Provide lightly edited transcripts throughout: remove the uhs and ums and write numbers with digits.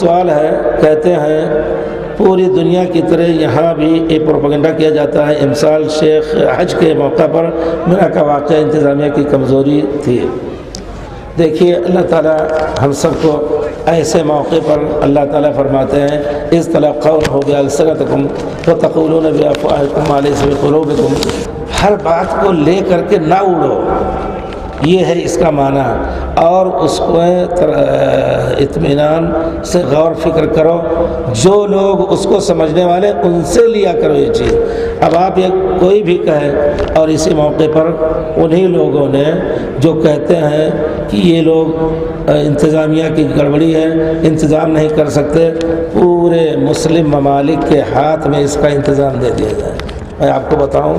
سوال ہے، کہتے ہیں پوری دنیا کی طرح یہاں بھی ایک پروپیگنڈا کیا جاتا ہے امسال شیخ حج کے موقع پر میرا کا واقعہ انتظامیہ کی کمزوری تھی۔ دیکھیے اللہ تعالیٰ ہم سب کو ایسے موقع پر اللہ تعالیٰ فرماتے ہیں اذ تلقونه بألسنتکم وتقولون بأفواهکم ما لیس فی قلوبکم، ہر بات کو لے کر کے نہ اڑو، یہ ہے اس کا معنی، اور اس کو اطمینان سے غور فکر کرو، جو لوگ اس کو سمجھنے والے ان سے لیا کرو یہ چیز۔ اب آپ یہ کوئی بھی کہے، اور اسی موقع پر انہی لوگوں نے جو کہتے ہیں کہ یہ لوگ انتظامیہ کی گڑبڑی ہے، انتظام نہیں کر سکتے، پورے مسلم ممالک کے ہاتھ میں اس کا انتظام دے دیا جائے۔ میں آپ کو بتاؤں،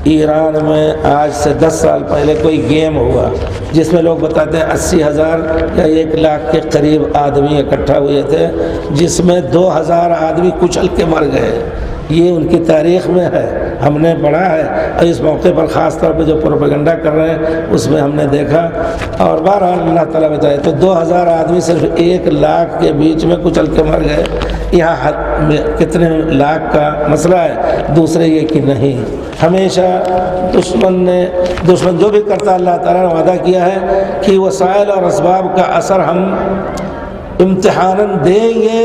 ایران میں آج سے 10 سال پہلے کوئی گیم ہوا جس میں لوگ بتاتے ہیں 80,000 یا 1 لاکھ کے قریب آدمی اکٹھا ہوئے تھے، جس میں 2,000 آدمی کچل کے مر گئے۔ یہ ان کی تاریخ میں ہے، ہم نے پڑھا ہے، اور اس موقع پر خاص طور پہ جو پروپیگنڈا کر رہے ہیں اس میں ہم نے دیکھا، اور بہرحال اللہ تعالیٰ بتائے تو 2,000 آدمی صرف 1 لاکھ کے بیچ میں کچل کے مر گئے۔ یہاں کتنے لاکھ کا مسئلہ ہے، دوسرے یہ کہ نہیں، ہمیشہ دشمن جو بھی کرتا اللہ تعالیٰ نے وعدہ کیا ہے کہ وسائل اور اسباب کا اثر ہم امتحاناً دیں گے،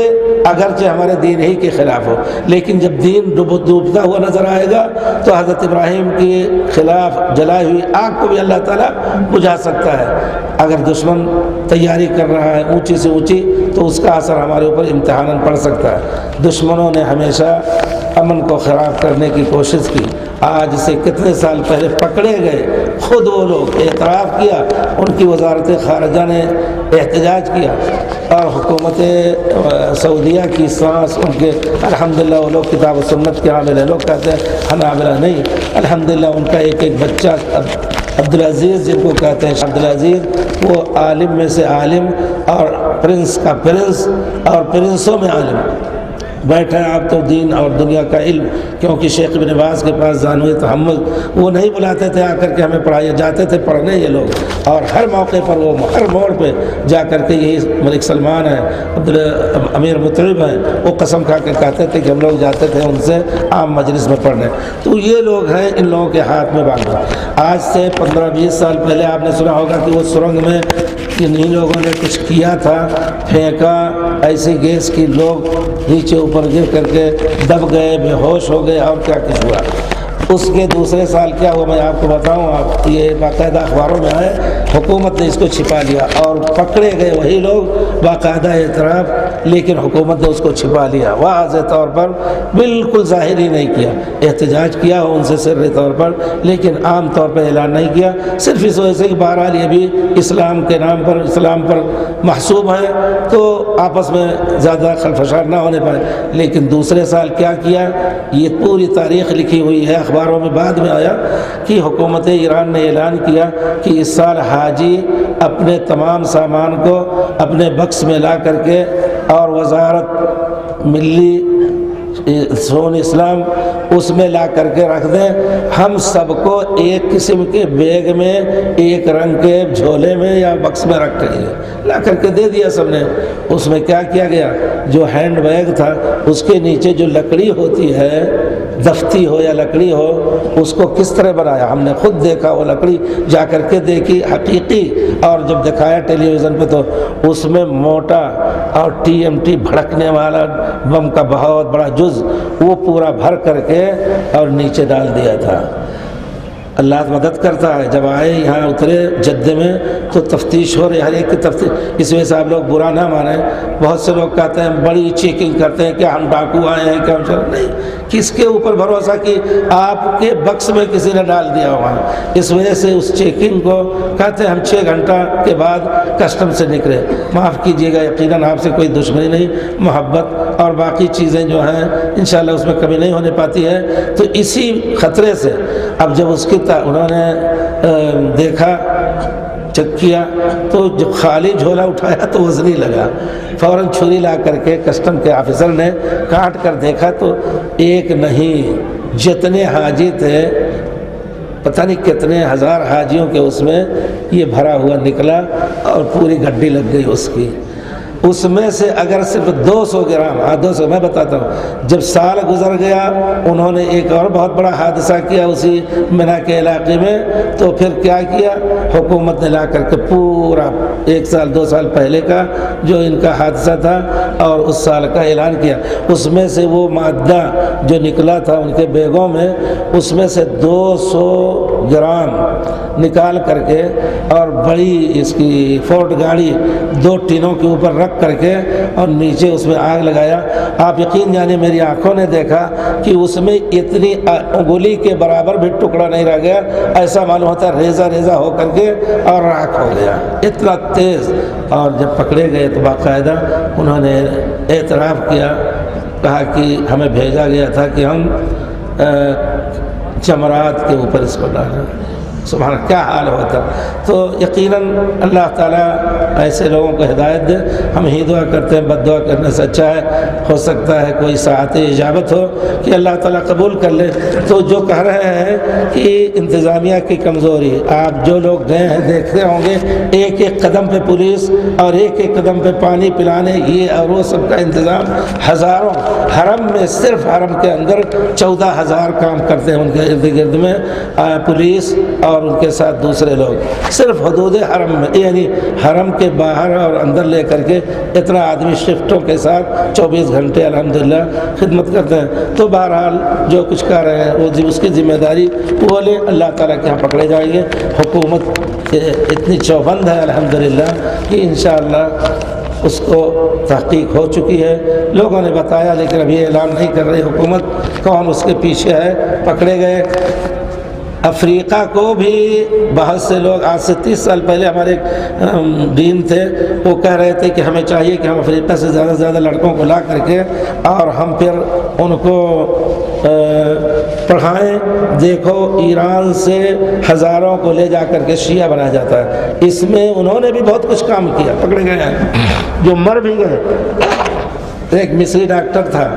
اگرچہ ہمارے دین ہی کے خلاف ہو، لیکن جب دین ڈوبتا ہوا نظر آئے گا تو حضرت ابراہیم کے خلاف جلائی ہوئی آگ کو بھی اللہ تعالیٰ بجھا سکتا ہے۔ اگر دشمن تیاری کر رہا ہے اونچی سے اونچی تو اس کا اثر ہمارے اوپر امتحاناً پڑ سکتا ہے۔ دشمنوں نے ہمیشہ امن کو خراب کرنے کی کوشش کی، آج سے کتنے سال پہلے پکڑے گئے، خود وہ لوگ اعتراف کیا، ان کی وزارت خارجہ نے احتجاج کیا، اور حکومت سعودیہ کی سانس ان کے الحمدللہ وہ لوگ کتاب و سنت کے عامل ہیں، لوگ کہتے ہیں حنابلہ نہیں، الحمدللہ ان کا ایک بچہ عبدالعزیز جن کو کہتے ہیں عبدالعزیز، وہ عالم میں سے عالم اور پرنس کا پرنس اور پرنسوں میں عالم بیٹھا ہے۔ آپ تو دین اور دنیا کا علم، کیونکہ شیخ ابن باز کے پاس زانوی تحمل وہ نہیں بلاتے تھے آ کر کے ہمیں پڑھائیے، جاتے تھے پڑھنے یہ لوگ، اور ہر موقع پر وہ ہر موڑ پہ جا کر کے یہی ملک سلمان ہے، امیر مطرب ہیں، وہ قسم کھا کے کہتے تھے کہ ہم لوگ جاتے تھے ان سے عام مجلس میں پڑھنے۔ تو یہ لوگ ہیں، ان لوگوں کے ہاتھ میں باندھا۔ آج سے 15-20 سال پہلے آپ نے سنا ہوگا کہ وہ سرنگ میں انہی لوگوں نے کچھ کیا تھا، پھینکا ایسی گیس کی، لوگ نیچے اوپر گر کر کے دب گئے، بے ہوش ہو گئے، اور کیا کچھ ہوا۔ اس کے دوسرے سال کیا ہوا میں آپ کو بتاؤں، آپ یہ باقاعدہ اخباروں میں آئے، حکومت نے اس کو چھپا لیا اور پکڑے گئے وہی لوگ باقاعدہ اعتراف، لیکن حکومت نے اس کو چھپا لیا، واضح طور پر بالکل ظاہر ہی نہیں کیا، احتجاج کیا ان سے سری طور پر، لیکن عام طور پر اعلان نہیں کیا، صرف اس وجہ سے کہ بہرحال یہ بھی اسلام کے نام پر، اسلام پر محسوب ہے تو آپس میں زیادہ خلفشار نہ ہونے پائے۔ لیکن دوسرے سال کیا کیا، یہ پوری تاریخ لکھی ہوئی ہے، اخباروں میں بعد میں آیا کہ حکومت ایران نے اعلان کیا کہ اس سال حاجی اپنے تمام سامان کو اپنے بکس میں لا کر کے، اور وزارت ملی شؤون اسلام اس میں لا کر کے رکھ دیں، ہم سب کو ایک قسم کے بیگ میں، ایک رنگ کے جھولے میں یا بکس میں رکھ کے لا کر کے دے دیا سب نے۔ اس میں کیا کیا گیا، جو ہینڈ بیگ تھا اس کے نیچے جو لکڑی ہوتی ہے، دفتی ہو یا لکڑی ہو، اس کو کس طرح بنایا، ہم نے خود دیکھا، وہ لکڑی جا کر کے دیکھی حقیقی، اور جب دکھایا ٹیلی ویژن پہ تو اس میں موٹا اور TMT بھڑکنے والا بم کا بہت بڑا جز وہ پورا بھر کر کے اور نیچے ڈال دیا تھا۔ اللہ مدد کرتا ہے، جب آئے یہاں اترے جدے میں تو تفتیش ہو رہی، ہر ایک کی تفتیش، اس وجہ سے آپ لوگ برا نہ مانیں، بہت سے لوگ کہتے ہیں بڑی چیکنگ کرتے ہیں، کیا ہم ڈاکو آئے ہیں، کیا ہم نہیں، کس کے اوپر بھروسہ کہ آپ کے بکس میں کسی نے ڈال دیا وہاں، اس وجہ سے اس چیکنگ کو کہتے ہیں ہم 6 گھنٹہ کے بعد کسٹم سے نکلے۔ معاف کیجیے گا، یقیناً آپ سے کوئی دشمنی نہیں، محبت اور باقی چیزیں جو ہیں انشاءاللہ اس میں کمی نہیں ہونے پاتی ہے۔ تو اسی خطرے سے اب جب اس کی انہوں نے دیکھا، چیک کیا تو جب خالی جھولا اٹھایا تو وزنی لگا، فوراً چھری لا کر کے کسٹم کے آفیسر نے کاٹ کر دیکھا تو ایک نہیں، جتنے حاجی تھے پتہ نہیں کتنے ہزار حاجیوں کے اس میں یہ بھرا ہوا نکلا اور پوری گڈی لگ گئی اس کی۔ اس میں سے اگر صرف 200 گرام 200 میں بتاتا ہوں، جب سال گزر گیا انہوں نے ایک اور بہت بڑا حادثہ کیا اسی منا کے علاقے میں، تو پھر کیا کیا، حکومت نے لا کر کے پورا 1 سال 2 سال پہلے کا جو ان کا حادثہ تھا اور اس سال کا اعلان کیا۔ اس میں سے وہ مادہ جو نکلا تھا ان کے بیگوں میں، اس میں سے 200 گرام نکال کر کے اور بڑی اس کی فورڈ گاڑی 2 ٹینوں کے اوپر رکھ کر کے اور نیچے اس میں آگ لگایا۔ آپ یقین جانے میری آنکھوں نے دیکھا کہ اس میں اتنی انگلی کے برابر بھی ٹکڑا نہیں رہ گیا، ایسا معلوم ہوتا ہے ریزہ ریزہ ہو کر کے اور راکھ ہو گیا، اتنا تیز۔ اور جب پکڑے گئے تو باقاعدہ انہوں نے اعتراف کیا، کہا کہ ہمیں بھیجا گیا تھا کہ ہم جمرات کے اوپر اس کو ڈالیں۔ سبحان اللہ، کیا حال ہوتا۔ تو یقیناً اللہ تعالیٰ ایسے لوگوں کو ہدایت دے۔ ہم ہی دعا کرتے ہیں، بد دعا کرنے سے اچھا ہے، ہو سکتا ہے کوئی ساعت اجابت ہو کہ اللہ تعالیٰ قبول کر لے۔ تو جو کہہ رہے ہیں کہ انتظامیہ کی کمزوری، آپ جو لوگ گئے ہیں دیکھتے ہوں گے ایک ایک قدم پہ پولیس اور ایک ایک قدم پہ پانی پلانے یہ اور وہ سب کا انتظام، ہزاروں حرم میں، صرف حرم کے اندر 14,000 کام کرتے ہیں ان کے ارد گرد میں پولیس اور ان کے ساتھ دوسرے لوگ، صرف حدود حرم میں، یعنی حرم کے باہر اور اندر لے کر کے اتنا آدمی شفٹوں کے ساتھ 24 گھنٹے الحمدللہ خدمت کرتے ہیں۔ تو بہرحال جو کچھ کر رہے ہیں وہ اس کی ذمہ داری وہ لے، اللہ تعالیٰ کے یہاں پکڑے جائیں گے۔ حکومت اتنی چوبند ہے الحمدللہ کہ انشاءاللہ اس کو تحقیق ہو چکی ہے، لوگوں نے بتایا لیکن ابھی اعلان نہیں کر رہی حکومت کون اس کے پیچھے ہے۔ پکڑے گئے افریقہ کو بھی بہت سے لوگ، آج سے 30 سال پہلے ہمارے دین تھے، وہ کہہ رہے تھے کہ ہمیں چاہیے کہ ہم افریقہ سے زیادہ سے زیادہ لڑکوں کو لا کر کے اور ہم پھر ان کو پڑھائیں۔ دیکھو ایران سے ہزاروں کو لے جا کر کے شیعہ بنایا جاتا ہے، اس میں انہوں نے بھی بہت کچھ کام کیا، پکڑے گئے ہیں جو مر بھی گئے۔ ایک مصری ڈاکٹر تھا،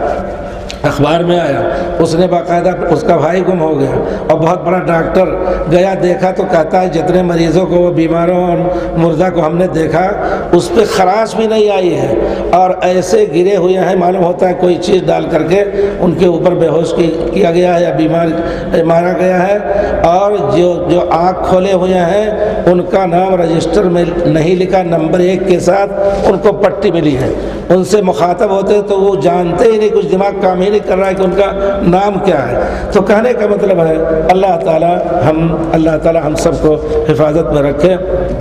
اخبار میں آیا، اس نے باقاعدہ اس کا بھائی گم ہو گیا اور بہت بڑا ڈاکٹر گیا، دیکھا تو کہتا ہے جتنے مریضوں کو، وہ بیماروں اور مردہ کو ہم نے دیکھا اس پہ خراش بھی نہیں آئی ہے اور ایسے گرے ہوئے ہیں، معلوم ہوتا ہے کوئی چیز ڈال کر کے ان کے اوپر بے ہوش کیا گیا ہے یا بیمار مارا گیا ہے، اور جو آنکھ کھولے ہوئے ہیں ان کا نام رجسٹر میں نہیں لکھا، نمبر 1 کے ساتھ ان کو پٹی ملی ہے۔ ان سے مخاطب ہوتے تو وہ جانتے ہی نہیں، کچھ دماغ کام ہی نہیں کر رہا ہے کہ ان کا نام کیا ہے۔ تو کہنے کا مطلب ہے اللہ تعالی ہم سب کو حفاظت میں رکھے۔